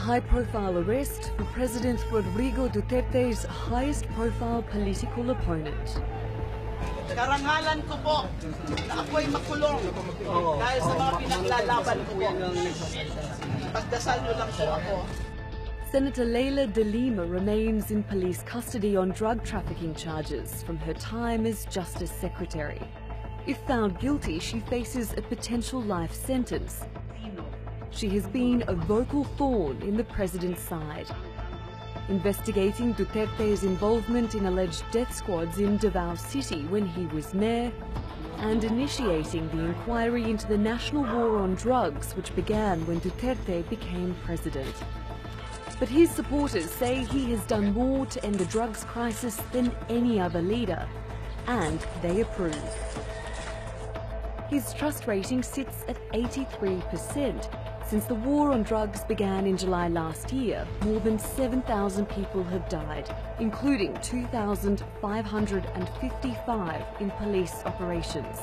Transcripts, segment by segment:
high-profile arrest for President Rodrigo Duterte's highest-profile political opponent. Karangalan ko po na ako'y makulong dahil sa mga pinaglalaban ko po. Pagdasal niyo lang po ako. Senator Lima remains in police custody on drug trafficking charges from her time as Justice Secretary. If found guilty, she faces a potential life sentence. She has been a vocal thorn in the president's side, investigating Duterte's involvement in alleged death squads in Davao City when he was mayor, and initiating the inquiry into the national war on drugs which began when Duterte became president. But his supporters say he has done more to end the drugs crisis than any other leader, and they approve. His trust rating sits at 83%. Since the war on drugs began in July last year, more than 7,000 people have died, including 2,555 in police operations.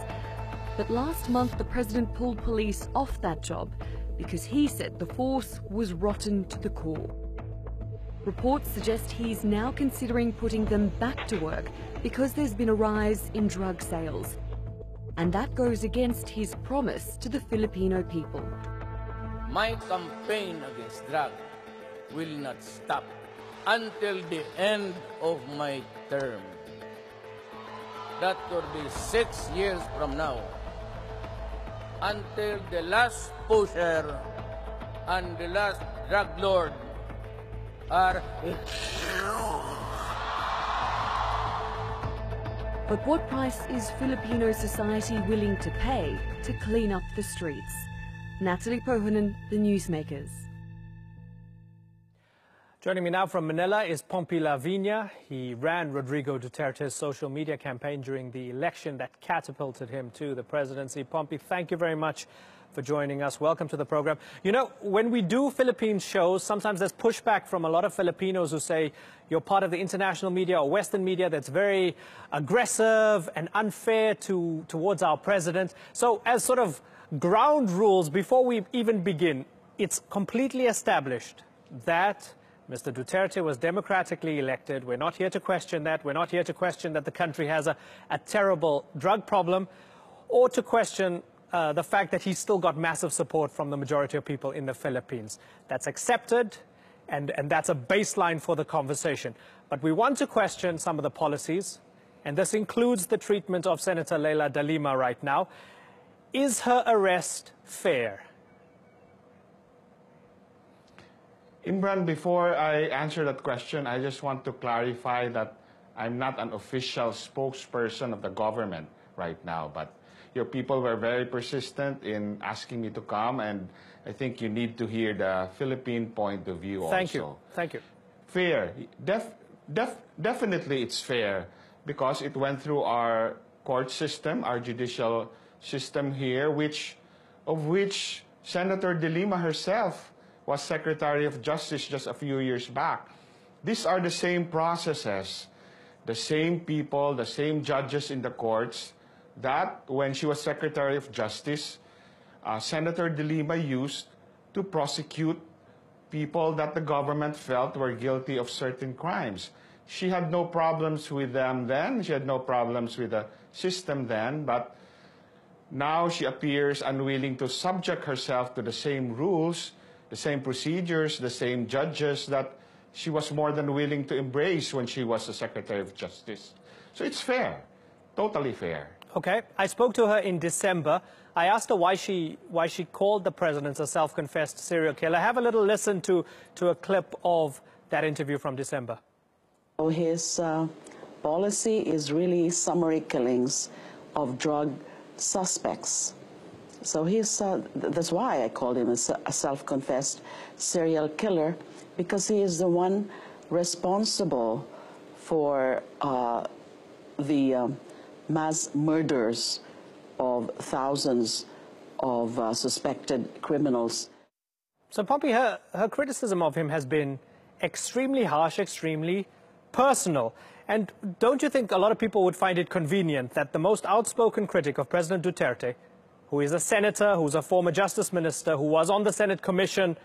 But last month, the president pulled police off that job because he said the force was rotten to the core. Reports suggest he's now considering putting them back to work because there's been a rise in drug sales. And that goes against his promise to the Filipino people. My campaign against drugs will not stop until the end of my term. That could be 6 years from now, until the last pusher and the last drug lord are... But what price is Filipino society willing to pay to clean up the streets? Natalie Pohonen, The Newsmakers. Joining me now from Manila is Pompey Lavinia. He ran Rodrigo Duterte's social media campaign during the election that catapulted him to the presidency. Pompey, thank you very much for joining us. Welcome to the program. You know, when we do Philippine shows, sometimes there's pushback from a lot of Filipinos who say you're part of the international media or Western media that's very aggressive and unfair towards our president. So as sort of ground rules, before we even begin, it's completely established that Mr. Duterte was democratically elected. We're not here to question that. We're not here to question that the country has a terrible drug problem, or to question the fact that he's still got massive support from the majority of people in the Philippines. That's accepted, and that's a baseline for the conversation. But we want to question some of the policies, and this includes the treatment of Senator Lima right now. Is her arrest fair? Imran, before I answer that question, I just want to clarify that I'm not an official spokesperson of the government right now, but your people were very persistent in asking me to come, and I think you need to hear the Philippine point of view also. Thank you. Thank you. Fair. Definitely it's fair, because it went through our court system, our judicial system here, of which Senator De Lima herself was Secretary of Justice just a few years back. These are the same processes, the same people, the same judges in the courts that when she was Secretary of Justice, Senator De Lima used to prosecute people that the government felt were guilty of certain crimes. She had no problems with them then. She had no problems with the system then, but now she appears unwilling to subject herself to the same rules, the same procedures, the same judges that she was more than willing to embrace when she was the Secretary of Justice. So it's fair, totally fair. Okay, I spoke to her in December. I asked her why she called the president a self-confessed serial killer. Have a little listen to a clip of that interview from December. His policy is really summary killings of drug suspects. So that's why I called him a self-confessed serial killer, because he is the one responsible for the mass murders of thousands of suspected criminals. So, Pompey, her criticism of him has been extremely harsh, extremely personal. And don't you think a lot of people would find it convenient that the most outspoken critic of President Duterte, who is a senator, who's a former justice minister, who was on the Senate commission,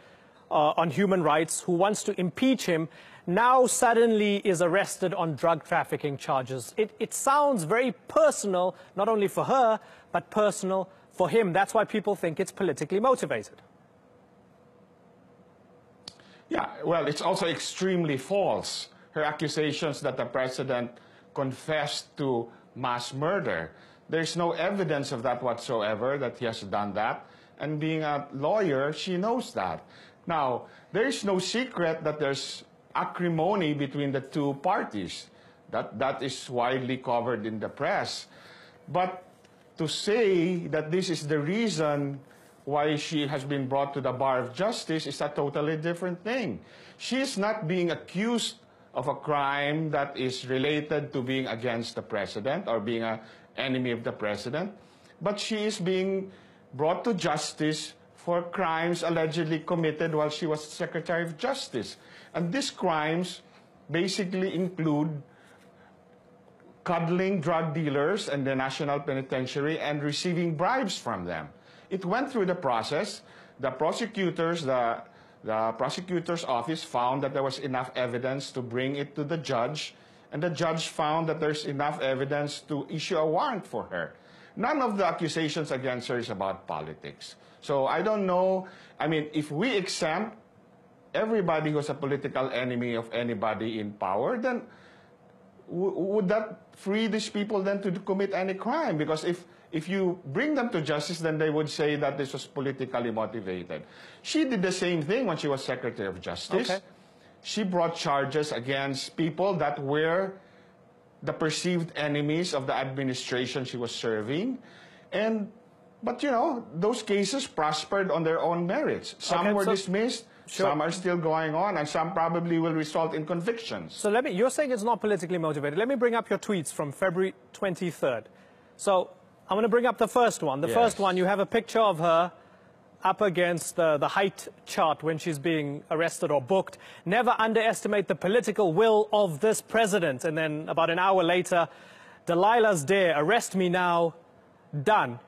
on human rights who wants to impeach him, now suddenly is arrested on drug trafficking charges. It sounds very personal, not only for her, but personal for him. That's why people think it's politically motivated. Yeah, well, it's also extremely false. Her accusations that the president confessed to mass murder. There's no evidence of that whatsoever, that he has done that. And being a lawyer, she knows that. Now, there's no secret that there's acrimony between the two parties. That is widely covered in the press. But to say that this is the reason why she has been brought to the bar of justice is a totally different thing. She is not being accused of a crime that is related to being against the president or being an enemy of the president, but she is being brought to justice for crimes allegedly committed while she was Secretary of Justice. And these crimes basically include cuddling drug dealers in the National Penitentiary and receiving bribes from them. It went through the process. The prosecutor's office found that there was enough evidence to bring it to the judge, and the judge found that there's enough evidence to issue a warrant for her. None of the accusations against her is about politics. So I don't know. I mean, if we exempt everybody who's a political enemy of anybody in power, then would that free these people then to commit any crime? Because if you bring them to justice, then they would say that this was politically motivated. She did the same thing when she was Secretary of Justice. Okay. She brought charges against people that were the perceived enemies of the administration she was serving. But, you know, those cases prospered on their own merits. Some were dismissed, some are still going on, and some probably will result in convictions. So you're saying it's not politically motivated. Let me bring up your tweets from February 23rd. So I'm going to bring up the first one. The first one, you have a picture of her up against the height chart when she's being arrested or booked. Never underestimate the political will of this president. And then about an hour later, Delilah's there, arrest me now, done.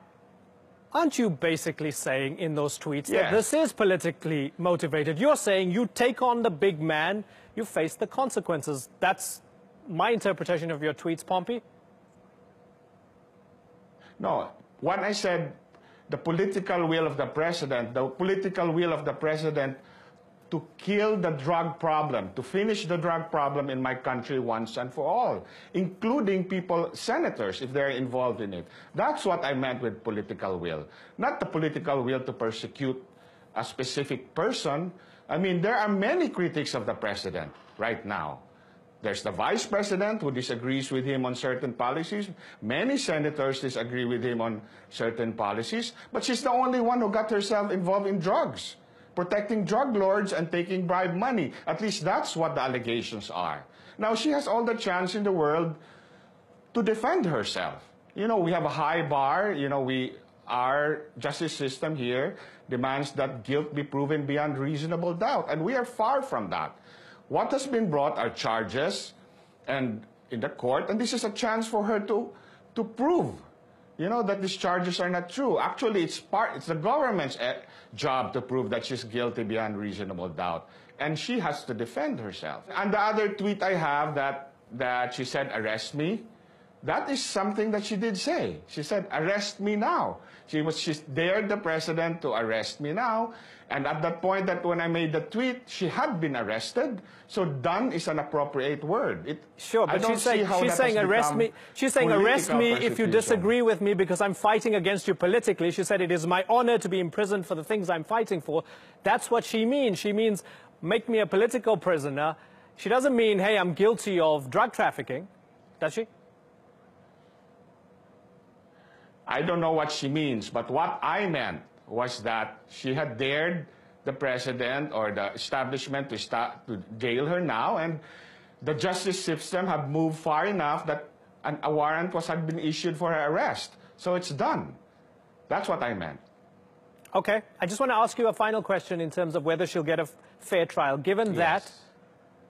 Aren't you basically saying in those tweets that this is politically motivated? You're saying you take on the big man, you face the consequences. That's my interpretation of your tweets, Pompey. No, when I said the political will of the president to kill the drug problem, to finish the drug problem in my country once and for all, including senators, if they're involved in it. That's what I meant with political will, not the political will to persecute a specific person. I mean, there are many critics of the president right now. There's the vice president who disagrees with him on certain policies. Many senators disagree with him on certain policies. But she's the only one who got herself involved in drugs, protecting drug lords and taking bribe money. At least that's what the allegations are. Now, she has all the chance in the world to defend herself. You know, we have a high bar. You know, our justice system here demands that guilt be proven beyond reasonable doubt. And we are far from that. What has been brought are charges and in the court, and this is a chance for her to prove, you know, that these charges are not true. Actually, it's the government's job to prove that she's guilty beyond reasonable doubt, and she has to defend herself. And the other tweet I have that she said, arrest me, that is something that she did say. She said, arrest me now. She dared the president to arrest me now. And at that point, that when I made the tweet, she had been arrested. So done is an appropriate word. Sure, but she's saying arrest me. She's saying arrest me if you disagree with me because I'm fighting against you politically. She said it is my honor to be imprisoned for the things I'm fighting for. That's what she means. She means make me a political prisoner. She doesn't mean, hey, I'm guilty of drug trafficking. Does she? I don't know what she means, but what I meant was that she had dared the president or the establishment to jail her now, and the justice system had moved far enough that a warrant had been issued for her arrest. So it's done. That's what I meant. Okay. I just want to ask you a final question in terms of whether she'll get a fair trial. Given that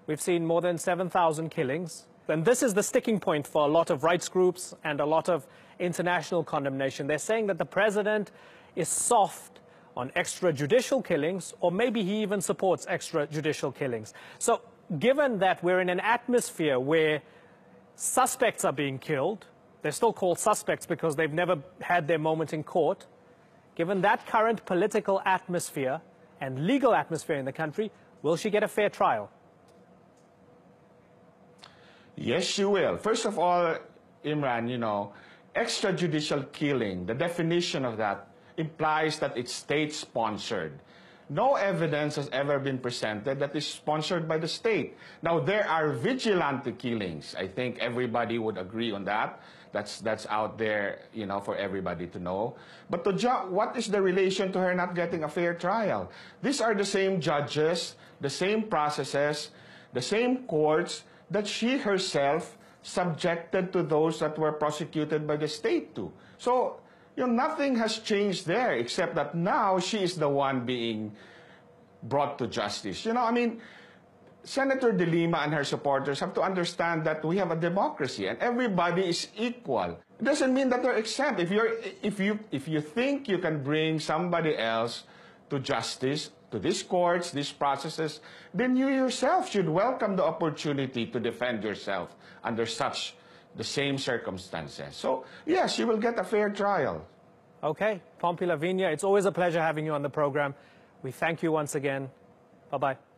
we've seen more than 7,000 killings, and this is the sticking point for a lot of rights groups and a lot of international condemnation. They're saying that the president is soft on extrajudicial killings, or maybe he even supports extrajudicial killings. So given that we're in an atmosphere where suspects are being killed, they're still called suspects because they've never had their moment in court, given that current political atmosphere and legal atmosphere in the country, will she get a fair trial? Yes, she will. First of all, Imran, you know, extrajudicial killing, the definition of that implies that it's state-sponsored. No evidence has ever been presented that is sponsored by the state. Now, there are vigilante killings. I think everybody would agree on that. That's out there, you know, for everybody to know. But what is the relation to her not getting a fair trial? These are the same judges, the same processes, the same courts that she herself subjected to those that were prosecuted by the state to. So, you know, nothing has changed there except that now she is the one being brought to justice. You know, I mean, Senator De Lima and her supporters have to understand that we have a democracy and everybody is equal. It doesn't mean that they're exempt. If you think you can bring somebody else to justice, to these courts, these processes, then you yourself should welcome the opportunity to defend yourself under the same circumstances. So, yes, you will get a fair trial. Okay, Pompey Lavinia, it's always a pleasure having you on the program. We thank you once again. Bye-bye.